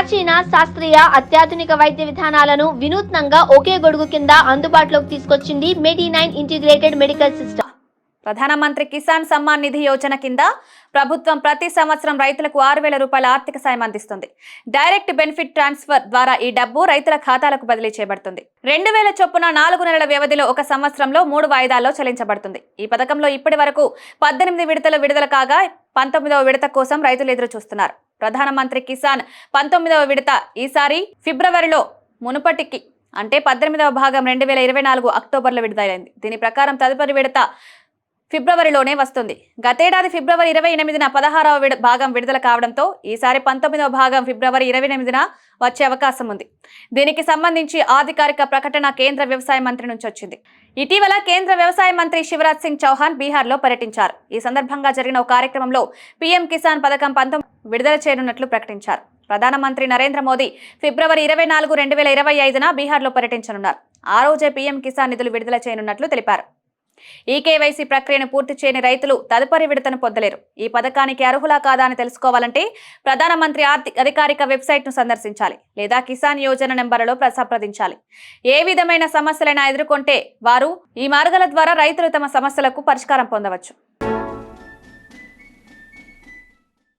ప్రాచీన శాస్త్రీయ అత్యాధునిక వైద్య విధానాలను వినూత్నంగా ఒకే గొడుగు కింద అందుబాటులోకి తీసుకొచ్చింది మెడి9 ఇంటిగ్రేటెడ్ మెడికల్ సిస్టమ్. ప్రధానమంత్రి కిసాన్ సమ్మాన్ నిధి యోజన కింద ప్రభుత్వం ప్రతి సంవత్సరం రైతులకు 6,000 రూపాయల ఆర్థిక సాయం అందిస్తుంది. డైరెక్ట్ బెనిఫిట్ ట్రాన్స్ఫర్ ద్వారా ఈ డబ్బు రైతుల ఖాతాలకు బదిలీ చేయబడుతుంది. 2,000 చొప్పున 4 నెలల వ్యవధిలో ఒక సంవత్సరంలో 3 వాయిదాల్లో చెల్లించబడుతుంది. ఈ పథకంలో ఇప్పటి వరకు 18 విడతలు విడుదల కాగా 19వ విడత కోసం రైతులు ఎదురు చూస్తున్నారు. ప్రధానమంత్రి కిసాన్ 19వ విడత ఈసారి ఫిబ్రవరిలో, మునుపటికి అంటే 18వ భాగం 2024 అక్టోబర్లో విడుదలైంది. దీని ప్రకారం తదుపరి విడత ఫిబ్రవరిలోనే వస్తుంది. గతేడాది ఫిబ్రవరి 28న 16వ భాగం విడుదల కావడంతో ఈసారి 19వ భాగం ఫిబ్రవరి 28న వచ్చే అవకాశం ఉంది. దీనికి సంబంధించి అధికారిక ప్రకటన కేంద్ర వ్యవసాయ మంత్రి నుంచి వచ్చింది. ఇటీవల కేంద్ర వ్యవసాయ మంత్రి శివరాజ్ సింగ్ చౌహాన్ బీహార్లో పర్యటించారు. ఈ సందర్భంగా జరిగిన ఒక కార్యక్రమంలో పీఎం కిసాన్ పథకం 19 విడుదల చేయనున్నట్లు ప్రకటించారు. ప్రధానమంత్రి నరేంద్ర మోదీ ఫిబ్రవరి 24, 2025న బీహార్లో పర్యటించనున్నారు. ఆ రోజే పీఎం కిసాన్ నిధులు విడుదల చేయనున్నట్లు తెలిపారు. ఈ కేవైసీ ప్రక్రియను పూర్తి చేయని రైతులు తదుపరి విడతను పొందలేరు. ఈ పథకానికి అర్హులా కాదా అని తెలుసుకోవాలంటే ప్రధానమంత్రి అధికారిక వెబ్సైట్ను సందర్శించాలి లేదా కిసాన్ యోజన నెంబర్లో సంప్రదించాలి. ఏ విధమైన సమస్యలైనా ఎదుర్కొంటే వారు ఈ మార్గాల ద్వారా రైతులు తమ సమస్యలకు పరిష్కారం పొందవచ్చు.